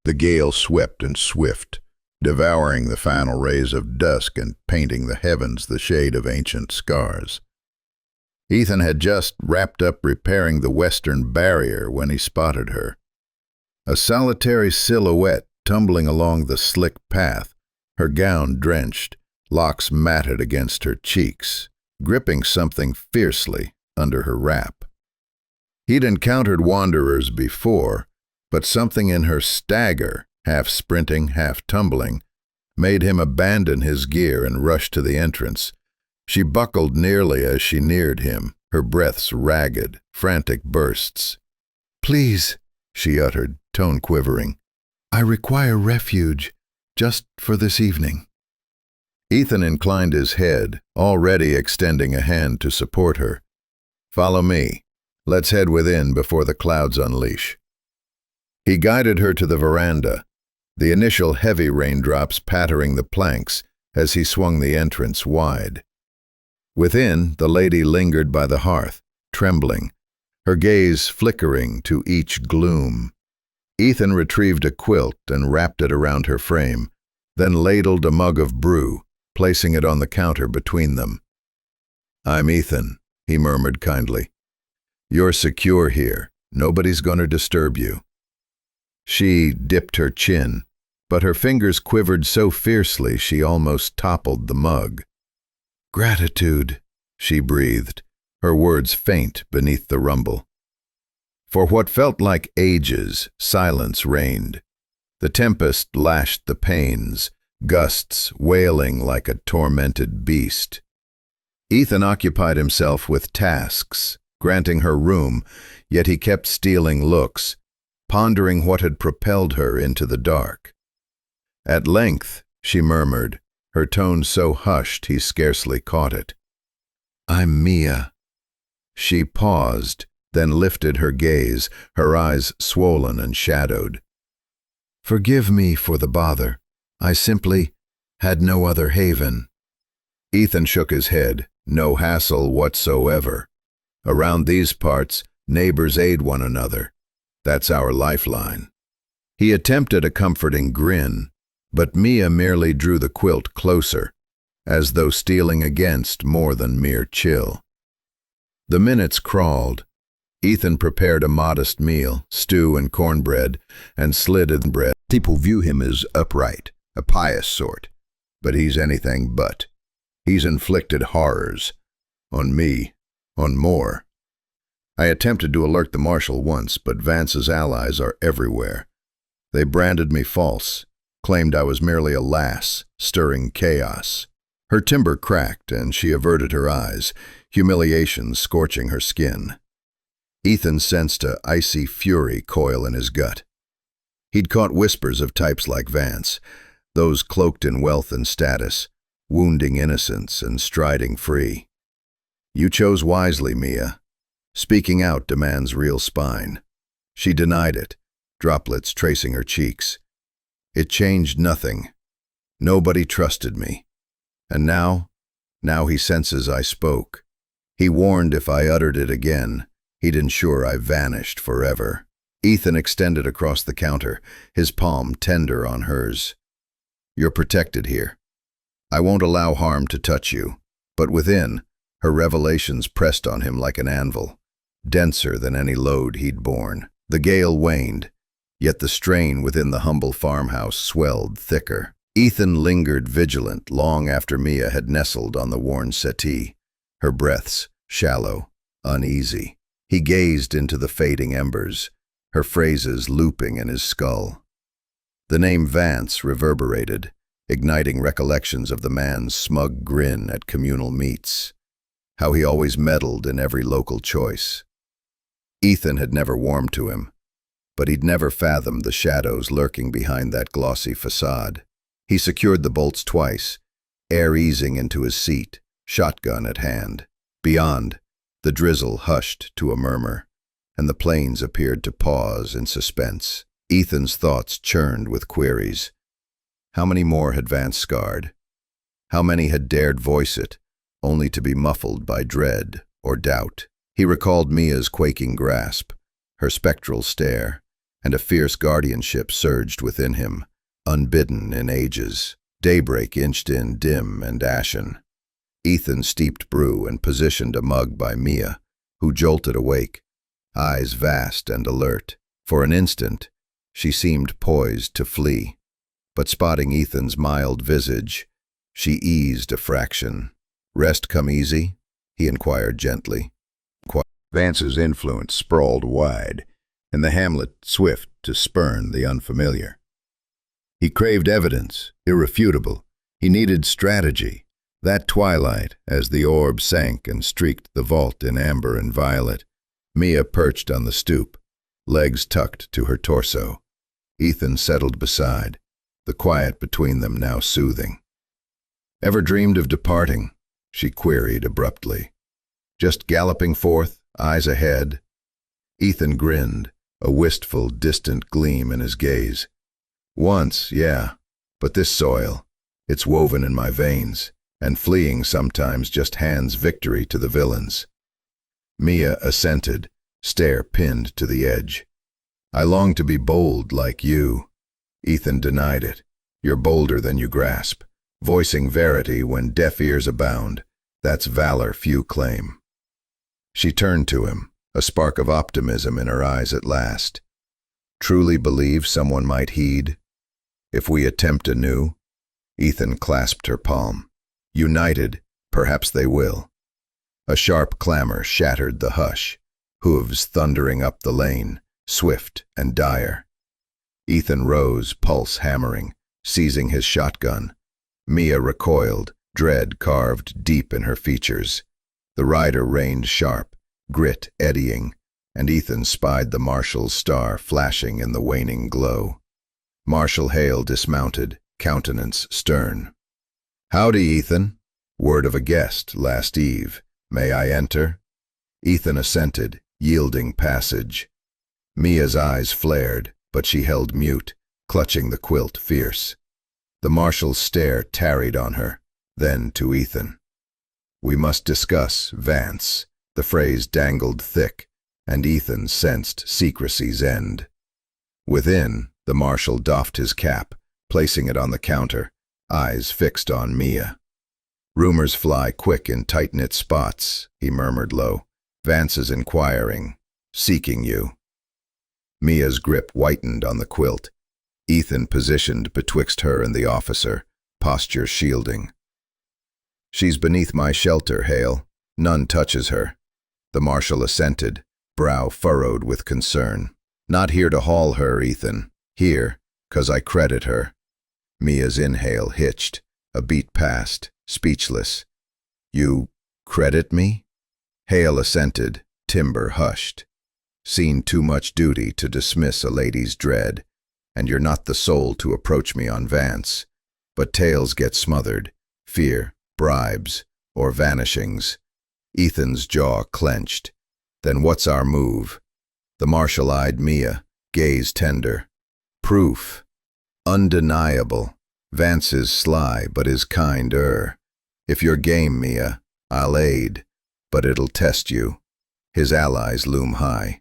The gale swept and swift, devouring the final rays of dusk and painting the heavens the shade of ancient scars. Ethan had just wrapped up repairing the western barrier when he spotted her. A solitary silhouette tumbling along the slick path, her gown drenched, locks matted against her cheeks, gripping something fiercely under her wrap. He'd encountered wanderers before, but something in her stagger, half sprinting, half tumbling, made him abandon his gear and rush to the entrance. She buckled nearly as she neared him, her breaths ragged, frantic bursts. "Please," she uttered, tone quivering. "I require refuge, just for this evening." Ethan inclined his head, already extending a hand to support her. "Follow me. Let's head within before the clouds unleash." He guided her to the veranda, the initial heavy raindrops pattering the planks as he swung the entrance wide. Within, the lady lingered by the hearth, trembling, her gaze flickering to each gloom. Ethan retrieved a quilt and wrapped it around her frame, then ladled a mug of brew, placing it on the counter between them. "I'm Ethan," he murmured kindly. "You're secure here. Nobody's going to disturb you." She dipped her chin, but her fingers quivered so fiercely she almost toppled the mug. "Gratitude," she breathed, her words faint beneath the rumble. For what felt like ages, silence reigned. The tempest lashed the panes, gusts wailing like a tormented beast. Ethan occupied himself with tasks, granting her room, yet he kept stealing looks, pondering what had propelled her into the dark. At length, she murmured, her tone so hushed he scarcely caught it. "I'm Mia." She paused, then lifted her gaze, her eyes swollen and shadowed. "Forgive me for the bother. I simply had no other haven." Ethan shook his head. "No hassle whatsoever. Around these parts, neighbors aid one another. That's our lifeline." He attempted a comforting grin, but Mia merely drew the quilt closer, as though steeling against more than mere chill. The minutes crawled. Ethan prepared a modest meal, stew and cornbread, and slid in bread. People view him as upright, a pious sort, but he's anything but. He's inflicted horrors. On me, on more. I attempted to alert the marshal once, but Vance's allies are everywhere. They branded me false, claimed I was merely a lass, stirring chaos. Her timber cracked, and she averted her eyes, humiliation scorching her skin. Ethan sensed a icy fury coil in his gut. He'd caught whispers of types like Vance, those cloaked in wealth and status, wounding innocence and striding free. "You chose wisely, Mia. Speaking out demands real spine." She denied it, droplets tracing her cheeks. "It changed nothing. Nobody trusted me. And now he senses I spoke. He warned if I uttered it again, he'd ensure I vanished forever." Ethan extended across the counter, his palm tender on hers. "You're protected here. I won't allow harm to touch you." But within, her revelations pressed on him like an anvil, denser than any load he'd borne. The gale waned, yet the strain within the humble farmhouse swelled thicker. Ethan lingered vigilant long after Mia had nestled on the worn settee, her breaths shallow, uneasy. He gazed into the fading embers, her phrases looping in his skull. The name Vance reverberated, igniting recollections of the man's smug grin at communal meets, how he always meddled in every local choice. Ethan had never warmed to him, but he'd never fathomed the shadows lurking behind that glossy facade. He secured the bolts twice, air easing into his seat, shotgun at hand. Beyond, the drizzle hushed to a murmur, and the plains appeared to pause in suspense. Ethan's thoughts churned with queries. How many more had Vance scarred? How many had dared voice it, only to be muffled by dread or doubt? He recalled Mia's quaking grasp, her spectral stare, and a fierce guardianship surged within him, unbidden in ages. Daybreak inched in, dim and ashen. Ethan steeped brew and positioned a mug by Mia, who jolted awake, eyes vast and alert. For an instant, she seemed poised to flee, but spotting Ethan's mild visage, she eased a fraction. "Rest come easy?" he inquired gently. Vance's influence sprawled wide, and the hamlet swift to spurn the unfamiliar. He craved evidence, irrefutable. He needed strategy. That twilight, as the orb sank and streaked the vault in amber and violet, Mia perched on the stoop, legs tucked to her torso. Ethan settled beside, the quiet between them now soothing. "Ever dreamed of departing?" she queried abruptly. "Just galloping forth, eyes ahead?" Ethan grinned, a wistful, distant gleam in his gaze. "Once, yeah, but this soil, it's woven in my veins, and fleeing sometimes just hands victory to the villains." Mia assented, stare pinned to the edge. "I long to be bold like you." Ethan denied it. "You're bolder than you grasp, voicing verity when deaf ears abound. That's valor few claim." She turned to him, a spark of optimism in her eyes at last. "Truly believe someone might heed? If we attempt anew?" Ethan clasped her palm. "United, perhaps they will." A sharp clamor shattered the hush, hooves thundering up the lane, swift and dire. Ethan rose, pulse hammering, seizing his shotgun. Mia recoiled, dread carved deep in her features. The rider reined sharp, grit eddying, and Ethan spied the marshal's star flashing in the waning glow. Marshal Hale dismounted, countenance stern. "Howdy, Ethan. Word of a guest last eve. May I enter?" Ethan assented, yielding passage. Mia's eyes flared, but she held mute, clutching the quilt fierce. The marshal's stare tarried on her, then to Ethan. "We must discuss, Vance." The phrase dangled thick, and Ethan sensed secrecy's end. Within, the marshal doffed his cap, placing it on the counter, eyes fixed on Mia. "Rumors fly quick in tight-knit spots," he murmured low. "Vance is inquiring, seeking you." Mia's grip whitened on the quilt. Ethan positioned betwixt her and the officer, posture shielding. "She's beneath my shelter, Hale. None touches her." The marshal assented, brow furrowed with concern. "Not here to haul her, Ethan. Here, 'cause I credit her." Mia's inhale hitched, a beat passed, speechless. "You credit me?" Hale assented, timbre hushed. "Seen too much duty to dismiss a lady's dread, and you're not the soul to approach me on Vance. But tales get smothered, fear, bribes, or vanishings." Ethan's jaw clenched. "Then what's our move?" The marshal eyed Mia, gaze tender. "Proof. Undeniable. Vance is sly, but is kind. If you're game, Mia, I'll aid, but it'll test you. His allies loom high."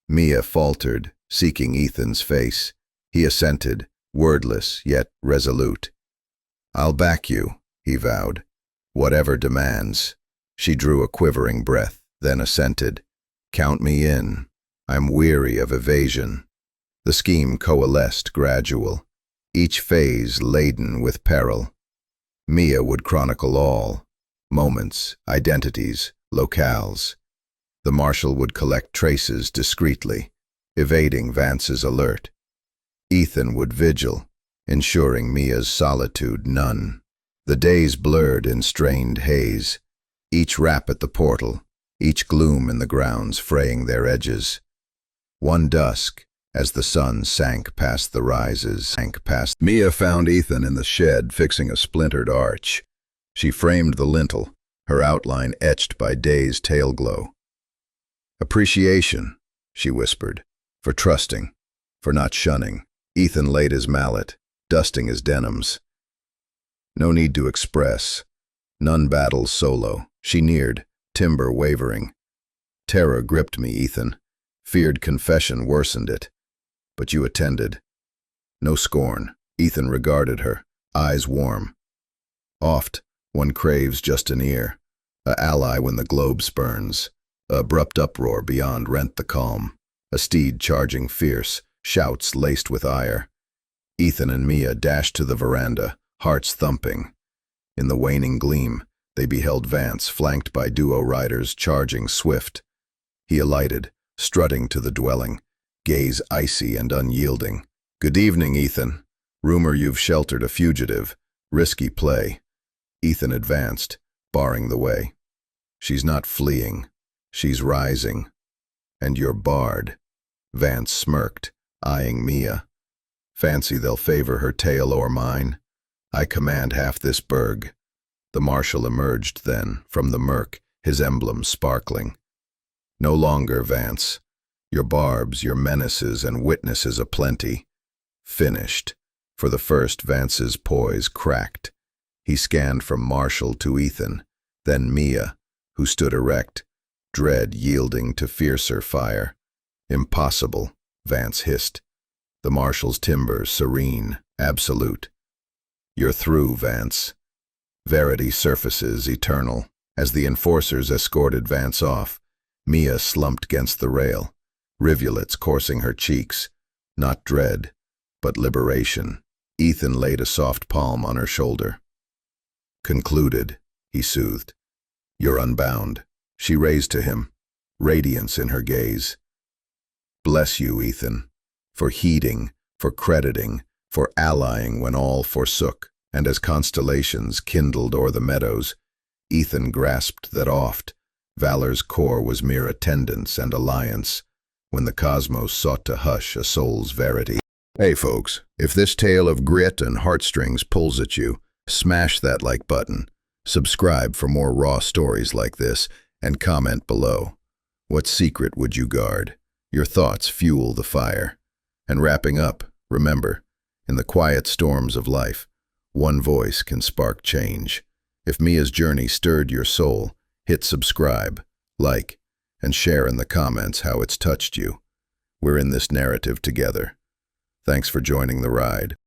Mia faltered, seeking Ethan's face. He assented, wordless yet resolute. "I'll back you," he vowed, "whatever demands." She drew a quivering breath, then assented. "Count me in. I'm weary of evasion." The scheme coalesced gradual, each phase laden with peril. Mia would chronicle all, moments, identities, locales. The marshal would collect traces discreetly, evading Vance's alert. Ethan would vigil, ensuring Mia's solitude none. The days blurred in strained haze, each rap at the portal, each gloom in the grounds fraying their edges. One dusk, as the sun sank past the rises, Mia found Ethan in the shed fixing a splintered arch. She framed the lintel, her outline etched by day's tail glow. "Appreciation," she whispered, "for trusting, for not shunning." Ethan laid his mallet, dusting his denims. "No need to express. None battles solo." She neared, timber wavering. "Terror gripped me, Ethan. Feared confession worsened it. but you attended. No scorn. Ethan regarded her, eyes warm. Oft, one craves just an ear, a ally when the globe spurns. A abrupt uproar beyond rent the calm, a steed charging fierce, shouts laced with ire. Ethan and Mia dashed to the veranda, hearts thumping. In the waning gleam, they beheld Vance flanked by duo riders charging swift. He alighted, strutting to the dwelling, gaze icy and unyielding. "Good evening, Ethan. Rumor you've sheltered a fugitive. Risky play." Ethan advanced, barring the way. "She's not fleeing. She's rising. And you're barred." Vance smirked, eyeing Mia. "Fancy they'll favor her tale o'er mine? I command half this burg." The marshal emerged then, from the murk, his emblem sparkling. "No longer, Vance. Your barbs, your menaces, and witnesses aplenty. Finished." For the first, Vance's poise cracked. He scanned from Marshal to Ethan, then Mia, who stood erect, dread yielding to fiercer fire. "Impossible," Vance hissed. The Marshal's timber serene, absolute. "You're through, Vance." Verity surfaces eternal. As the enforcers escorted Vance off, Mia slumped against the rail, rivulets coursing her cheeks. Not dread, but liberation. Ethan laid a soft palm on her shoulder. "Concluded," he soothed. "You're unbound." She raised to him, radiance in her gaze. "Bless you, Ethan, for heeding, for crediting, for allying when all forsook." And as constellations kindled o'er the meadows, Ethan grasped that oft valor's core was mere attendance and alliance, when the cosmos sought to hush a soul's verity. Hey folks, if this tale of grit and heartstrings pulls at you, smash that like button, subscribe for more raw stories like this, and comment below. What secret would you guard? Your thoughts fuel the fire. And wrapping up, remember, in the quiet storms of life, one voice can spark change. If Mia's journey stirred your soul, hit subscribe, like, and share in the comments how it's touched you. We're in this narrative together. Thanks for joining the ride.